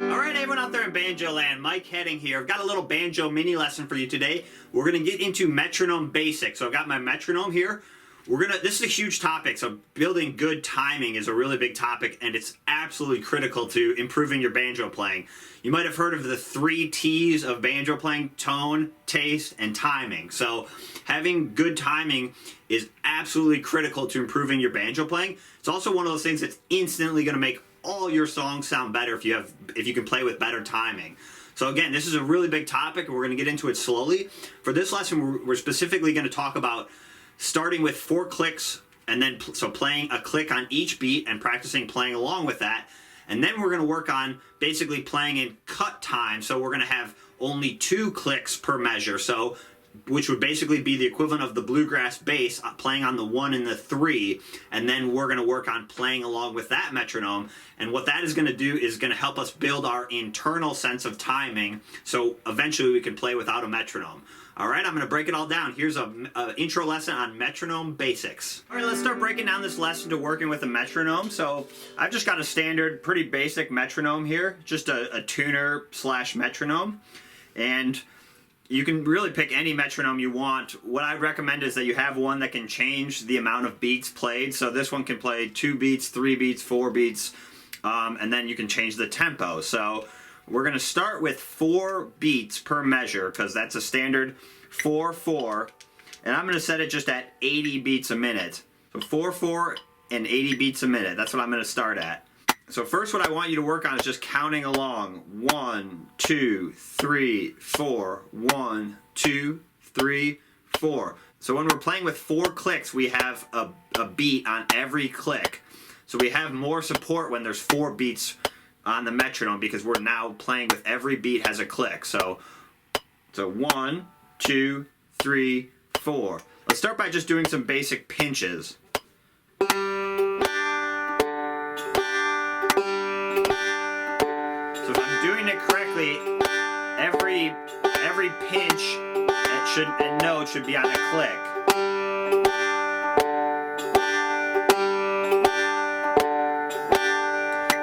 Alright everyone out there in Banjo land, Mike Heading here. I've got a little banjo mini lesson for you today. We're going to get into metronome basics. So I've got my metronome here. This is a huge topic, so building good timing is a really big topic, and it's absolutely critical to improving your banjo playing. You might have heard of the 3 T's of banjo playing: tone, taste, and timing. So having good timing is absolutely critical to improving your banjo playing. It's also one of those things that's instantly going to make all your songs sound better if you can play with better timing. So again, this is a really big topic, and we're going to get into it slowly. For this lesson, we're specifically going to talk about starting with 4 clicks, and then playing a click on each beat and practicing playing along with that. And then we're going to work on basically playing in cut time. So we're going to have only 2 clicks per measure. So which would basically be the equivalent of the bluegrass bass, playing on the 1 and the 3, and then we're going to work on playing along with that metronome. And what that is going to do is going to help us build our internal sense of timing, so eventually we can play without a metronome. Alright, I'm going to break it all down. Here's an intro lesson on metronome basics. Alright, let's start breaking down this lesson to working with a metronome. So I've just got a standard, pretty basic metronome here, just a tuner / metronome. And you can really pick any metronome you want. What I recommend is that you have one that can change the amount of beats played. So this one can play 2 beats, 3 beats, 4 beats, and then you can change the tempo. So we're going to start with 4 beats per measure, because that's a standard 4/4, and I'm going to set it just at 80 beats a minute. So 4/4 and 80 beats a minute. That's what I'm going to start at. So first, what I want you to work on is just counting along. 1, 2, 3, 4. 1, 2, 3, 4. So when we're playing with 4 clicks, we have a beat on every click. So we have more support when there's 4 beats on the metronome, because we're now playing with every beat has a click. So 1, 2, 3, 4. Let's start by just doing some basic pinches. Correctly, every pinch and note should be on a click.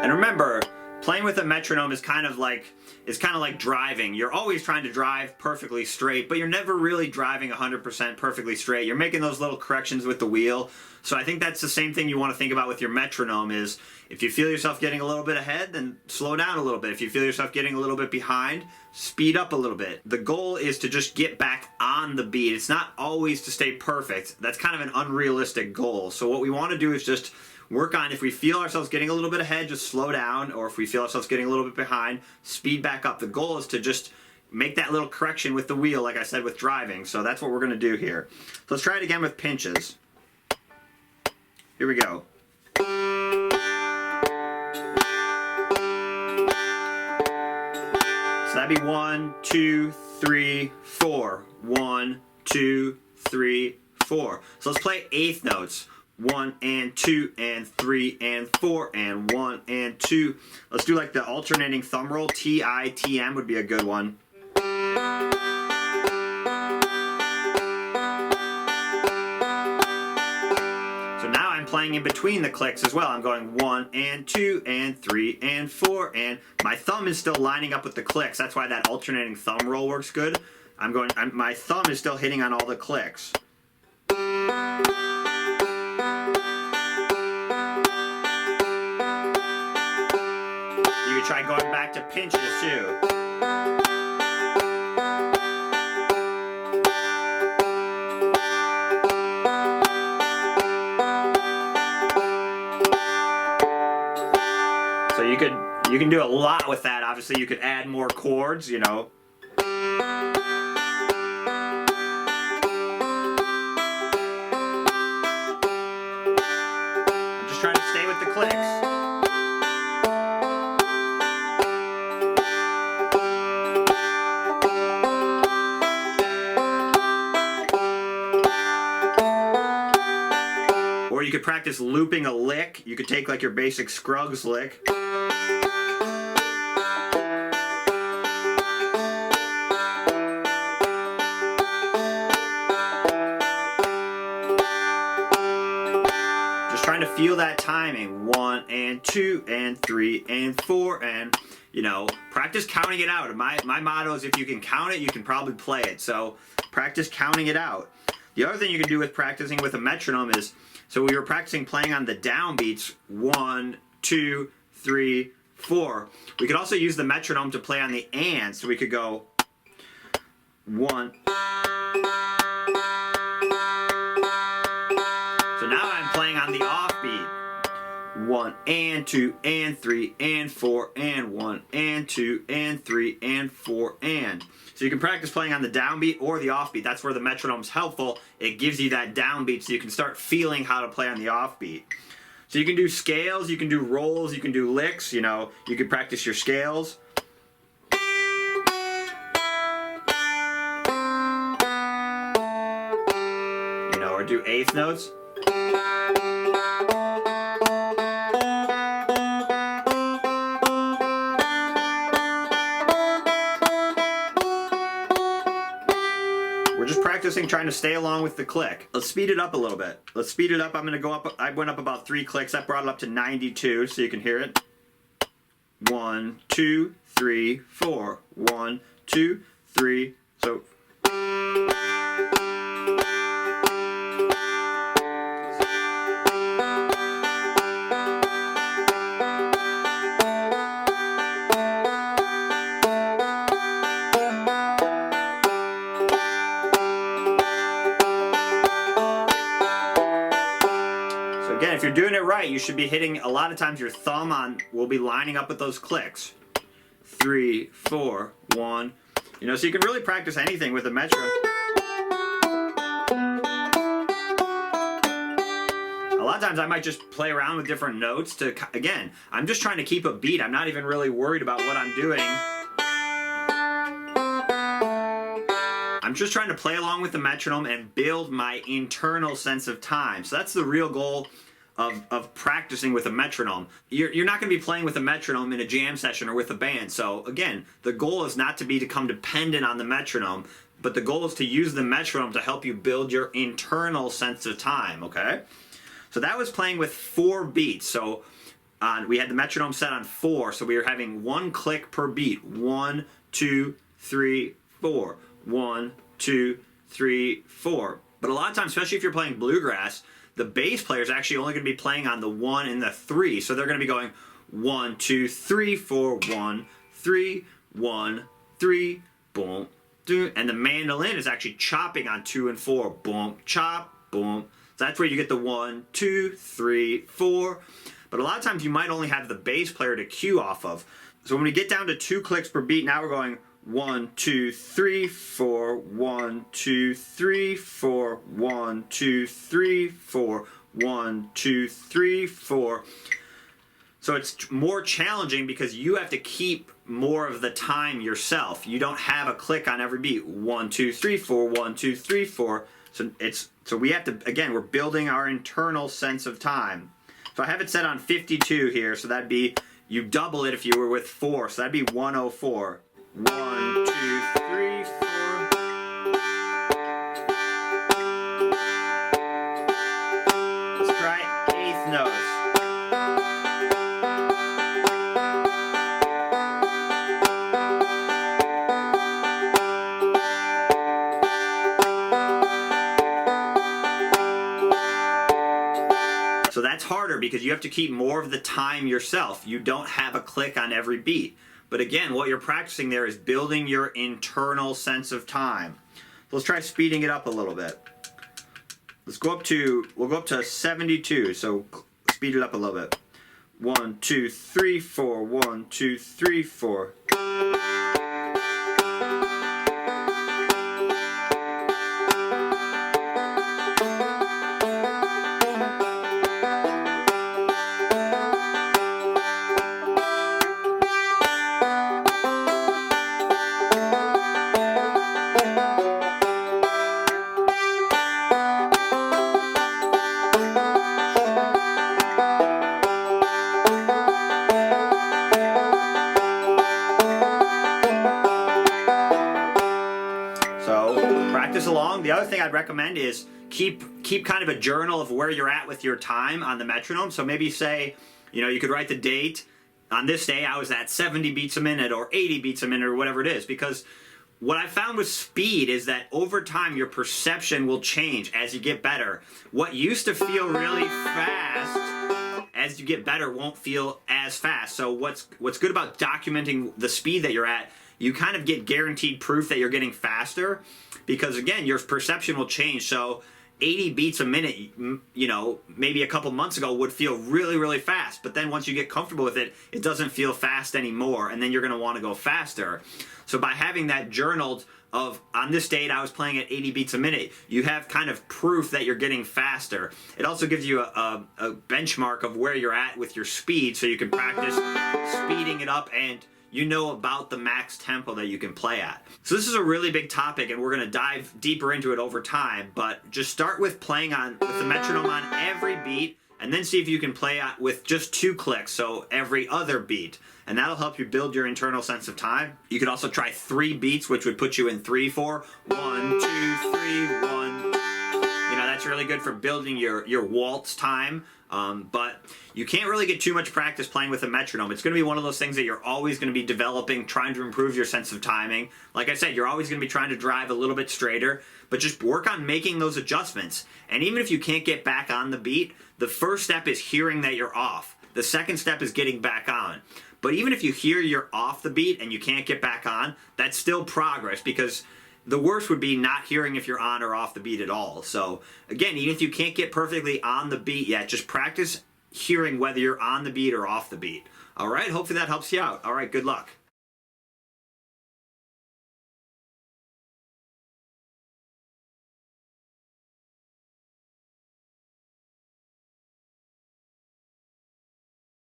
And remember, playing with a metronome is kind of like driving. You're always trying to drive perfectly straight, but you're never really driving 100% perfectly straight. You're making those little corrections with the wheel. So I think that's the same thing you want to think about with your metronome is, if you feel yourself getting a little bit ahead, then slow down a little bit. If you feel yourself getting a little bit behind, speed up a little bit. The goal is to just get back on the beat. It's not always to stay perfect. That's kind of an unrealistic goal. So what we want to do is just work on, if we feel ourselves getting a little bit ahead, just slow down, or if we feel ourselves getting a little bit behind, speed back up. The goal is to just make that little correction with the wheel, like I said, with driving. So that's what we're going to do here. So let's try it again with pinches. Here we go. So that'd be 1, 2, 3, 4. 1, 2, 3, 4. So let's play eighth notes. 1 and 2 and 3 and 4 and 1 and 2. Let's do like the alternating thumb roll. T-I-T-M would be a good one. Playing in between the clicks as well. I'm going 1 and 2 and 3 and 4, and my thumb is still lining up with the clicks. That's why that alternating thumb roll works good. My thumb is still hitting on all the clicks. You can try going back to pinches too. So you can do a lot with that. Obviously, you could add more chords, you know. I'm just trying to stay with the clicks. Or you could practice looping a lick. You could take like your basic Scruggs lick. Just trying to feel that timing. 1 and 2 and 3 and 4, and you know, practice counting it out. My motto is if you can count it, you can probably play it. So practice counting it out. The other thing you can do with practicing with a metronome is, so we were practicing playing on the downbeats, 1, 2, 3, 4. We could also use the metronome to play on the and, so we could go 1. So now I'm playing on the offbeat. 1 and 2 and 3 and 4 and 1 and 2 and 3 and 4 and. So you can practice playing on the downbeat or the offbeat. That's where the metronome's helpful. It gives you that downbeat so you can start feeling how to play on the offbeat. So you can do scales, you can do rolls, you can do licks, you know, you can practice your scales. You know, or do eighth notes. We're just practicing trying to stay along with the click. Let's speed it up a little bit. Let's speed it up. I'm going to go up. I went up about 3 clicks. That brought it up to 92 so you can hear it. 1, 2, 3, 4. 1, 2, 3. So. Again, if you're doing it right, you should be hitting, a lot of times your thumb will be lining up with those clicks. 3, 4, 1. You know, so you can really practice anything with a metro. A lot of times I might just play around with different notes to, again, I'm just trying to keep a beat. I'm not even really worried about what I'm doing. I'm just trying to play along with the metronome and build my internal sense of time. So that's the real goal of practicing with a metronome. You're not going to be playing with a metronome in a jam session or with a band. So again, the goal is not to become dependent on the metronome, but the goal is to use the metronome to help you build your internal sense of time, okay? So that was playing with 4 beats. So we had the metronome set on 4, so we were having 1 click per beat. 1, 2, 3, 4. 1, 2, 3, 4. But a lot of times, especially if you're playing bluegrass, the bass player is actually only going to be playing on the 1 and the 3. So they're going to be going 1, 2, 3, 4, 1, 3, 1, 3, boom, do. And the mandolin is actually chopping on 2 and 4. Boom, chop, boom. So that's where you get the 1, 2, 3, 4. But a lot of times you might only have the bass player to cue off of. So when we get down to 2 clicks per beat, now we're going 1, 2, 3, 4, 1, 2, 3, 4, 1, 2, 3, 4, 1, 2, 3, 4. So it's more challenging because you have to keep more of the time yourself. You don't have a click on every beat. 1, 2, 3, 4, 1, 2, 3, 4. So we have to, again, we're building our internal sense of time. So I have it set on 52 here, so that'd be, you double it if you were with 4, so that'd be 104. 1, 2, 3, 4. Let's try eighth notes. So that's harder because you have to keep more of the time yourself. You don't have a click on every beat. But again, what you're practicing there is building your internal sense of time. Let's try speeding it up a little bit. We'll go up to 72, so speed it up a little bit. 1, 2, 3, 4, 1, 2, 3, 4. Practice along. The other thing I'd recommend is keep kind of a journal of where you're at with your time on the metronome. So maybe say, you know, you could write the date on this day I was at 70 beats a minute or 80 beats a minute or whatever it is, because what I found with speed is that over time your perception will change as you get better. What used to feel really fast, as you get better, won't feel as fast. So what's good about documenting the speed that you're at, you kind of get guaranteed proof that you're getting faster, because again, your perception will change. So 80 beats a minute, you know, maybe a couple months ago would feel really, really fast. But then once you get comfortable with it, it doesn't feel fast anymore. And then you're going to want to go faster. So by having that journaled of, on this date I was playing at 80 beats a minute, you have kind of proof that you're getting faster. It also gives you a benchmark of where you're at with your speed, so you can practice speeding it up, and you know about the max tempo that you can play at. So this is a really big topic, and we're going to dive deeper into it over time, but just start with playing with the metronome on every beat, and then see if you can play with just 2 clicks, so every other beat. And that'll help you build your internal sense of time. You could also try 3 beats, which would put you in 3/4. 1, 2, 3, 1. You know, that's really good for building your waltz time. But you can't really get too much practice playing with a metronome. It's going to be one of those things that you're always going to be developing, trying to improve your sense of timing. Like I said, you're always going to be trying to drive a little bit straighter, but just work on making those adjustments. And even if you can't get back on the beat, the first step is hearing that you're off. The second step is getting back on. But even if you hear you're off the beat and you can't get back on, that's still progress, because the worst would be not hearing if you're on or off the beat at all. So again, even if you can't get perfectly on the beat yet, just practice hearing whether you're on the beat or off the beat. All right, hopefully that helps you out. All right, good luck.